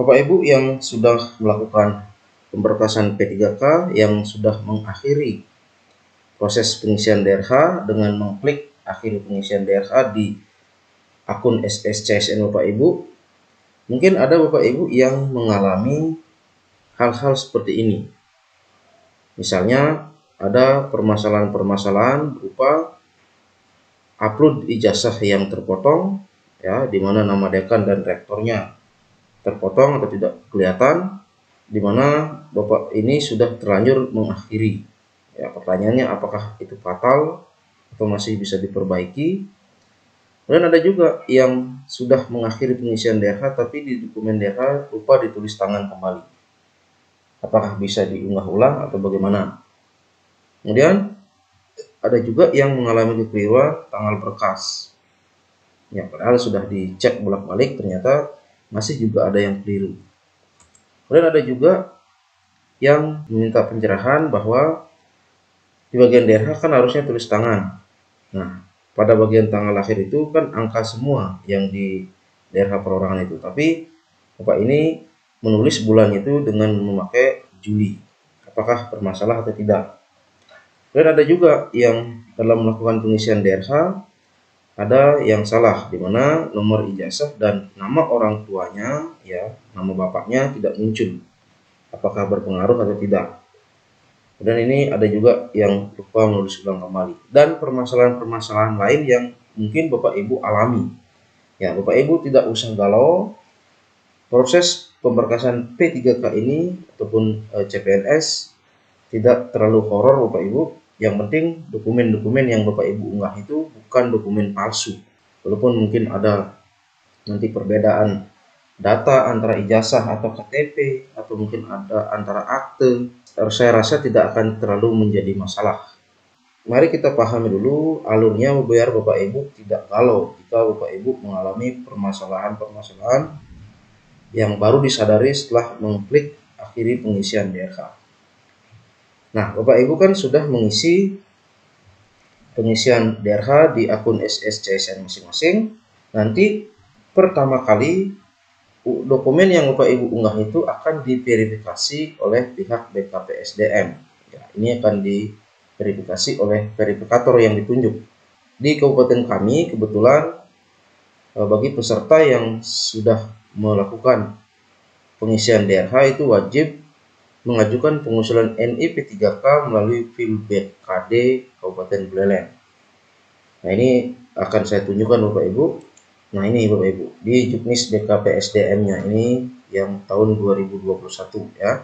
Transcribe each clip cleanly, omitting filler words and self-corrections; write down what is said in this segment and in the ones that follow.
Bapak Ibu yang sudah melakukan pemberkasan P3K yang sudah mengakhiri proses pengisian DRH dengan mengklik akhiri pengisian DRH di akun SSCSN Bapak Ibu, mungkin ada Bapak Ibu yang mengalami hal-hal seperti ini. Misalnya ada permasalahan-permasalahan berupa upload ijazah yang terpotong, ya, di mana nama dekan dan rektornya terpotong atau tidak kelihatan, di mana Bapak ini sudah terlanjur mengakhiri. Ya, pertanyaannya apakah itu fatal atau masih bisa diperbaiki? Dan ada juga yang sudah mengakhiri pengisian DRH tapi di dokumen DRH lupa ditulis tangan kembali. Apakah bisa diunggah ulang atau bagaimana? Kemudian ada juga yang mengalami kekeliruan tanggal berkas. Ya, padahal sudah dicek bolak-balik ternyata masih juga ada yang keliru. Kemudian ada juga yang meminta pencerahan bahwa di bagian DRH kan harusnya tulis tangan. Nah, pada bagian tanggal lahir itu kan angka semua yang di DRH perorangan itu. Tapi Bapak ini menulis bulan itu dengan memakai Juli. Apakah bermasalah atau tidak? Dan ada juga yang dalam melakukan pengisian DRH ada yang salah, di mana nomor ijazah dan nama orang tuanya, ya, nama bapaknya tidak muncul. Apakah berpengaruh atau tidak? Dan ini ada juga yang lupa menulis ulang kembali. Dan permasalahan-permasalahan lain yang mungkin Bapak Ibu alami. Ya, Bapak Ibu tidak usah galau. Proses pemberkasan P3K ini ataupun CPNS tidak terlalu horor Bapak Ibu. Yang penting dokumen-dokumen yang Bapak Ibu unggah itu bukan dokumen palsu. Walaupun mungkin ada nanti perbedaan data antara ijazah atau KTP atau mungkin ada antara akte, saya rasa tidak akan terlalu menjadi masalah. Mari kita pahami dulu alurnya biar Bapak Ibu tidak galau jika Bapak Ibu mengalami permasalahan-permasalahan yang baru disadari setelah mengklik akhiri pengisian DRH. Nah, Bapak Ibu kan sudah mengisi pengisian DRH di akun SSCSN masing-masing. Nanti pertama kali dokumen yang Bapak Ibu unggah itu akan diverifikasi oleh pihak BKPSDM. Ya, ini akan diverifikasi oleh verifikator yang ditunjuk. Di kabupaten kami kebetulan bagi peserta yang sudah melakukan pengisian DRH itu wajib mengajukan pengusulan NIP3K melalui fil BKD Kabupaten Buleleng. Nah, ini akan saya tunjukkan Bapak Ibu. Nah, ini Bapak Ibu di Juknis BKPSDM-nya ini yang tahun 2021 ya.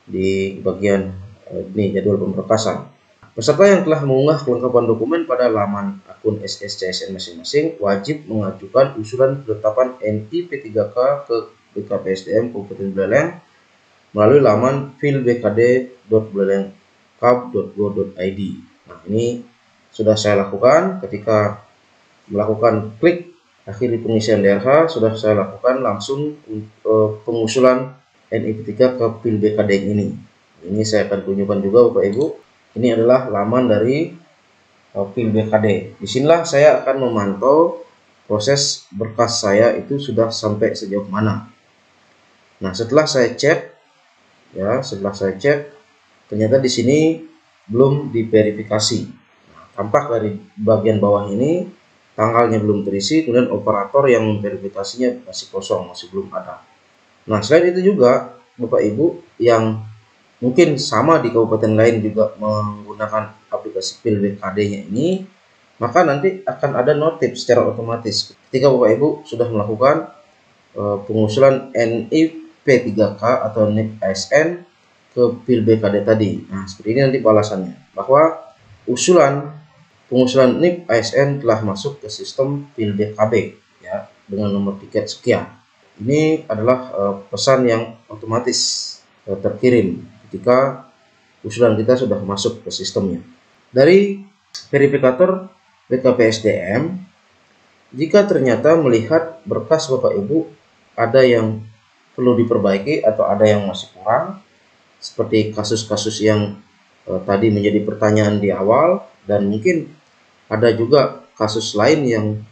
Di bagian ini jadwal pemberkasan. Peserta yang telah mengunggah kelengkapan dokumen pada laman akun SSCSN masing-masing wajib mengajukan usulan penetapan NIP3K ke BKPSDM Kabupaten Buleleng melalui laman filbkd.bulelengkap.go.id. Nah, ini sudah saya lakukan ketika melakukan klik akhiri pengisian DRH, sudah saya lakukan langsung pengusulan NIP3 ke fil BKD ini. Ini saya akan tunjukkan juga Bapak Ibu. Ini adalah laman dari fil BKD. Disinilah saya akan memantau proses berkas saya itu sudah sampai sejauh mana. Nah, setelah saya cek, ternyata di sini belum diverifikasi. Nah, tampak dari bagian bawah ini tanggalnya belum terisi, kemudian operator yang memverifikasinya masih kosong, masih belum ada. Nah, selain itu juga Bapak Ibu yang mungkin sama di kabupaten lain juga menggunakan aplikasi fil BKD-nya ini, maka nanti akan ada notif secara otomatis ketika Bapak Ibu sudah melakukan pengusulan NIP3K atau NIP ASN ke fil BKD tadi. Nah, seperti ini nanti balasannya bahwa pengusulan NIP ASN telah masuk ke sistem fil BKB ya dengan nomor tiket sekian. Ini adalah pesan yang otomatis terkirim ketika usulan kita sudah masuk ke sistemnya. Dari verifikator BKPSDM, jika ternyata melihat berkas Bapak Ibu ada yang perlu diperbaiki atau ada yang masih kurang, seperti kasus-kasus yang tadi menjadi pertanyaan di awal, dan mungkin ada juga kasus lain yang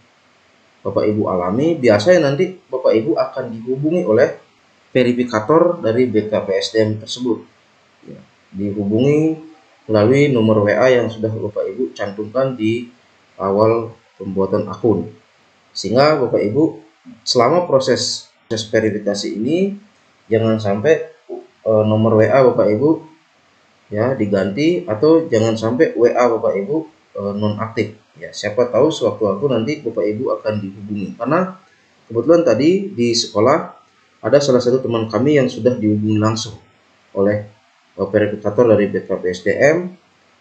Bapak Ibu alami, biasanya nanti Bapak Ibu akan dihubungi oleh verifikator dari BKPSDM tersebut. Ya, dihubungi melalui nomor WA yang sudah Bapak Ibu cantumkan di awal pembuatan akun. Sehingga Bapak Ibu selama proses verifikasi ini jangan sampai nomor WA Bapak Ibu ya diganti, atau jangan sampai WA Bapak Ibu nonaktif. Ya, siapa tahu sewaktu-waktu nanti Bapak Ibu akan dihubungi. Karena kebetulan tadi di sekolah ada salah satu teman kami yang sudah dihubungi langsung oleh verifikator dari BKPSDM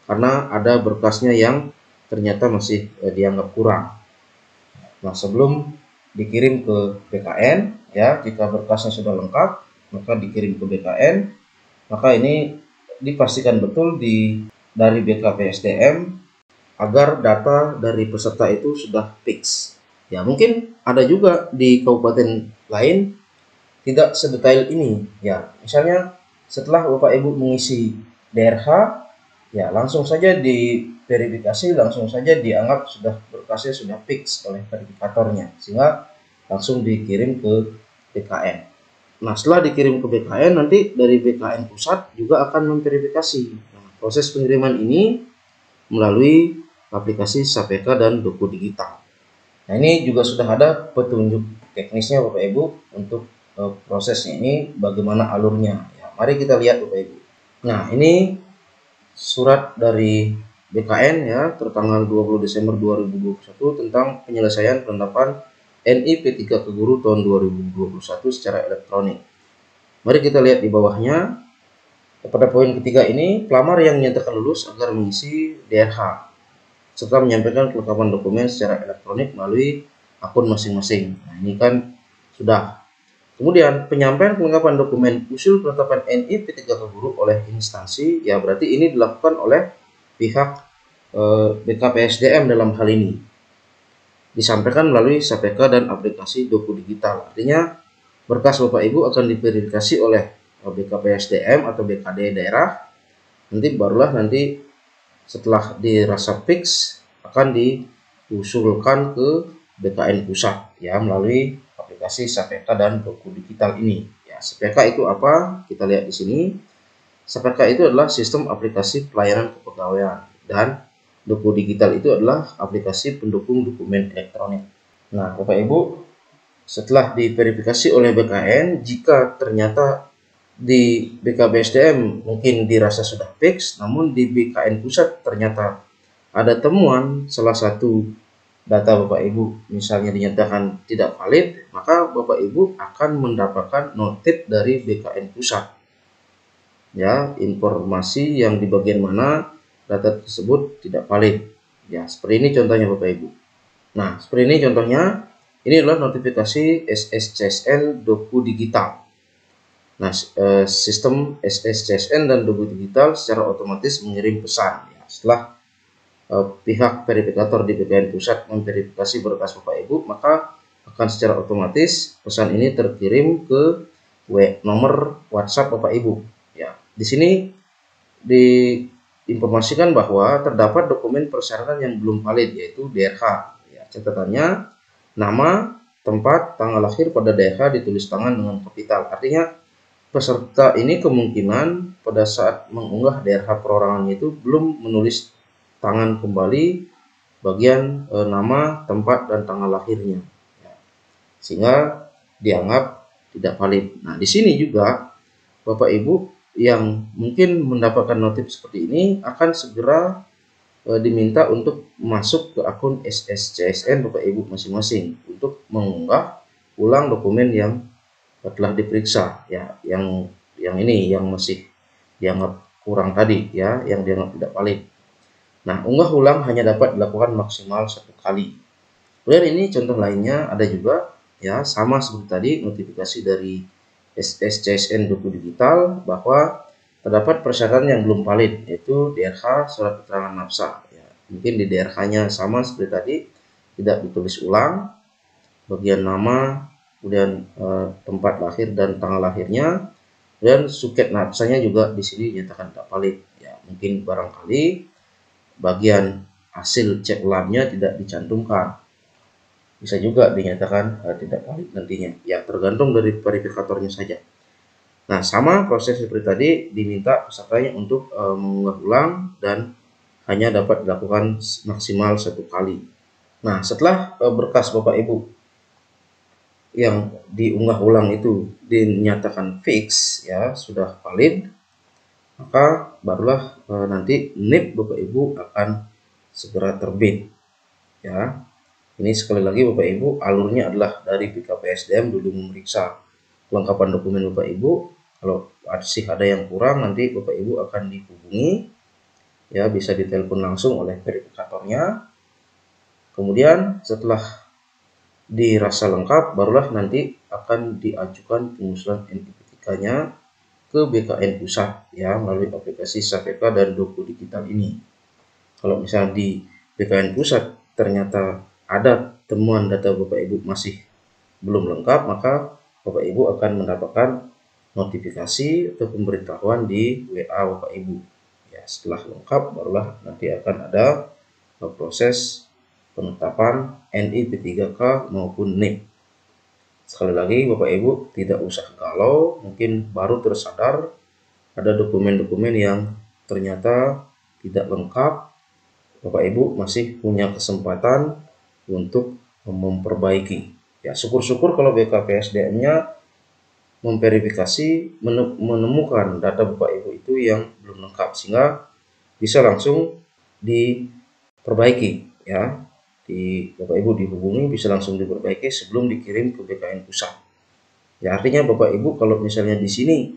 karena ada berkasnya yang ternyata masih dianggap kurang. Nah, sebelum dikirim ke BKN, ya, jika berkasnya sudah lengkap, maka dikirim ke BKN, maka ini dipastikan betul dari BKPSDM agar data dari peserta itu sudah fix. Ya, mungkin ada juga di kabupaten lain tidak sedetail ini. Ya, misalnya setelah Bapak Ibu mengisi DRH, ya langsung saja diverifikasi, langsung saja dianggap sudah berkasnya sudah fix oleh verifikatornya, sehingga langsung dikirim ke BKN. Nah, setelah dikirim ke BKN, nanti dari BKN pusat juga akan memverifikasi. Nah, proses pengiriman ini melalui aplikasi SAPK dan Doku Digital. Nah, ini juga sudah ada petunjuk teknisnya Bapak Ibu untuk prosesnya ini bagaimana alurnya. Ya, mari kita lihat Bapak Ibu. Nah, ini surat dari BKN ya tertanggal 20 Desember 2021 tentang penyelesaian penetapan NIP 3 ke guru tahun 2021 secara elektronik. Mari kita lihat di bawahnya. Pada poin ketiga ini, pelamar yang menyatakan lulus agar mengisi DRH serta menyampaikan kelengkapan dokumen secara elektronik melalui akun masing-masing. Nah, ini kan sudah. Kemudian penyampaian kelengkapan dokumen usul penetapan NIP 3 ke guru oleh instansi, ya berarti ini dilakukan oleh pihak BKPSDM dalam hal ini. Disampaikan melalui SAPK dan aplikasi Doku Digital. Artinya berkas Bapak Ibu akan diverifikasi oleh BKPSDM atau BKD daerah. Nanti setelah dirasa fix akan diusulkan ke BKN pusat ya melalui aplikasi SAPK dan Doku Digital ini. Ya, SAPK itu apa? Kita lihat di sini. SAPK itu adalah sistem aplikasi pelayanan kepegawaian dan Doku Digital itu adalah aplikasi pendukung dokumen elektronik. Nah, Bapak Ibu, setelah diverifikasi oleh BKN, jika ternyata di BKPSDM mungkin dirasa sudah fix, namun di BKN pusat ternyata ada temuan salah satu data Bapak Ibu misalnya dinyatakan tidak valid, maka Bapak Ibu akan mendapatkan notif dari BKN pusat. Ya, informasi yang di bagian mana data tersebut tidak valid. Ya, seperti ini contohnya Bapak Ibu. Nah, seperti ini contohnya. Ini adalah notifikasi SSCSN Doku Digital. Nah, sistem SSCSN dan Doku Digital secara otomatis mengirim pesan. Ya, setelah pihak verifikator di BKN pusat memverifikasi berkas Bapak Ibu, maka akan secara otomatis pesan ini terkirim ke nomor WhatsApp Bapak Ibu. Ya, di sini diinformasikan bahwa terdapat dokumen persyaratan yang belum valid, yaitu DRH. Ya, catatannya nama, tempat, tanggal lahir pada DRH ditulis tangan dengan kapital. Artinya peserta ini kemungkinan pada saat mengunggah DRH perorangannya itu belum menulis tangan kembali bagian nama, tempat, dan tanggal lahirnya, ya, sehingga dianggap tidak valid. Nah, di sini juga Bapak Ibu yang mungkin mendapatkan notif seperti ini akan segera diminta untuk masuk ke akun SSCSN Bapak Ibu masing-masing untuk mengunggah ulang dokumen yang telah diperiksa, ya, yang ini yang masih dianggap kurang tadi, ya, yang dianggap tidak valid. Nah, unggah ulang hanya dapat dilakukan maksimal 1 kali. Kemudian ini contoh lainnya ada juga, ya, sama seperti tadi notifikasi dari SSCSN Doku Digital bahwa terdapat persyaratan yang belum valid, yaitu DRH surat keterangan nafsa. Ya, mungkin di DRH-nya sama seperti tadi, tidak ditulis ulang bagian nama, kemudian tempat lahir dan tanggal lahirnya, dan suket nafsanya juga di sini dinyatakan tidak valid. Ya, mungkin barangkali bagian hasil cek labnya tidak dicantumkan. bisa juga dinyatakan tidak valid nantinya. Ya, tergantung dari verifikatornya saja. Nah, sama proses seperti tadi, diminta pesertanya untuk mengunggah ulang dan hanya dapat dilakukan maksimal 1 kali. Nah, setelah berkas Bapak Ibu yang diunggah ulang itu dinyatakan fix, ya sudah valid, maka barulah nanti NIP Bapak Ibu akan segera terbit. Ya, ini sekali lagi Bapak Ibu, alurnya adalah dari BKPSDM dulu memeriksa kelengkapan dokumen Bapak Ibu. Kalau masih ada yang kurang, nanti Bapak Ibu akan dihubungi, ya bisa ditelepon langsung oleh verifikatornya. Kemudian setelah dirasa lengkap, barulah nanti akan diajukan pengusulan NIP-nya ke BKN Pusat, ya melalui aplikasi Saveka dan Doku Digital ini. Kalau misalnya di BKN Pusat ternyata ada temuan data Bapak Ibu masih belum lengkap, maka Bapak Ibu akan mendapatkan notifikasi atau pemberitahuan di WA Bapak Ibu. Ya, setelah lengkap barulah nanti akan ada proses penetapan NIP3K maupun NIP. Sekali lagi Bapak Ibu tidak usah galau, mungkin baru tersadar ada dokumen-dokumen yang ternyata tidak lengkap. Bapak Ibu masih punya kesempatan untuk memperbaiki. Ya, syukur-syukur kalau BKPSDM-nya memverifikasi menemukan data Bapak Ibu itu yang belum lengkap sehingga bisa langsung diperbaiki, ya. Bapak Ibu dihubungi bisa langsung diperbaiki sebelum dikirim ke BKN Pusat. Ya, artinya Bapak Ibu kalau misalnya di sini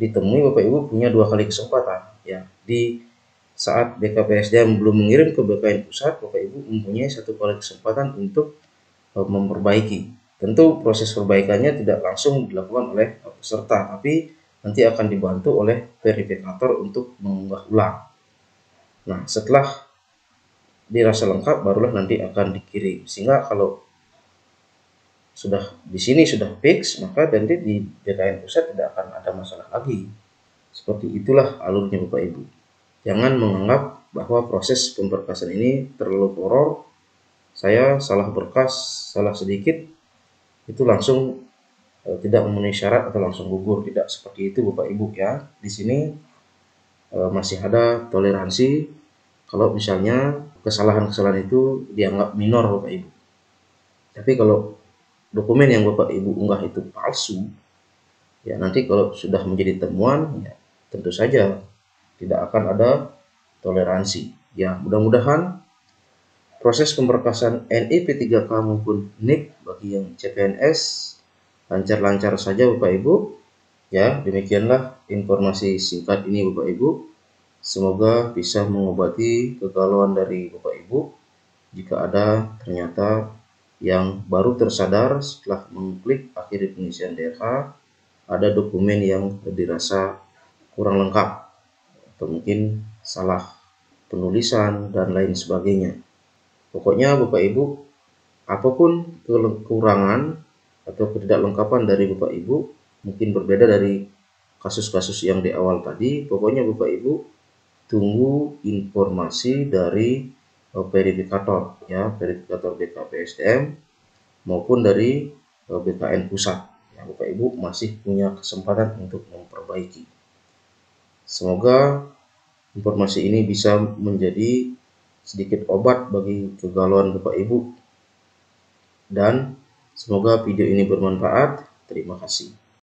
ditemui, Bapak Ibu punya 2 kali kesempatan, ya. Di saat BKPSDM belum mengirim ke BKN Pusat, Bapak Ibu mempunyai 1 kali kesempatan untuk memperbaiki. Tentu proses perbaikannya tidak langsung dilakukan oleh peserta, tapi nanti akan dibantu oleh verifikator untuk mengunggah ulang. Nah, setelah dirasa lengkap barulah nanti akan dikirim. Sehingga kalau sudah di sini sudah fix, maka nanti di BKN Pusat tidak akan ada masalah lagi. Seperti itulah alurnya Bapak Ibu. Jangan menganggap bahwa proses pemberkasan ini terlalu horor, saya salah berkas, salah sedikit, itu langsung tidak memenuhi syarat atau langsung gugur. Tidak seperti itu Bapak Ibu, ya. Di sini masih ada toleransi kalau misalnya kesalahan-kesalahan itu dianggap minor Bapak Ibu. Tapi kalau dokumen yang Bapak Ibu unggah itu palsu, ya nanti kalau sudah menjadi temuan, ya tentu saja tidak akan ada toleransi. Ya, mudah-mudahan proses pemberkasan NIP3K maupun NIP bagi yang CPNS lancar-lancar saja Bapak Ibu. Ya, demikianlah informasi singkat ini Bapak Ibu. Semoga bisa mengobati kegalauan dari Bapak Ibu jika ada ternyata yang baru tersadar setelah mengklik akhiri pengisian DRH ada dokumen yang dirasa kurang lengkap atau mungkin salah penulisan dan lain sebagainya. Pokoknya Bapak Ibu, apapun kekurangan atau ketidaklengkapan dari Bapak Ibu, mungkin berbeda dari kasus-kasus yang di awal tadi, pokoknya Bapak Ibu tunggu informasi dari verifikator, ya, verifikator BKPSDM maupun dari BKN Pusat. Ya, Bapak Ibu masih punya kesempatan untuk memperbaiki. Semoga informasi ini bisa menjadi sedikit obat bagi kegalauan Bapak Ibu. Dan semoga video ini bermanfaat. Terima kasih.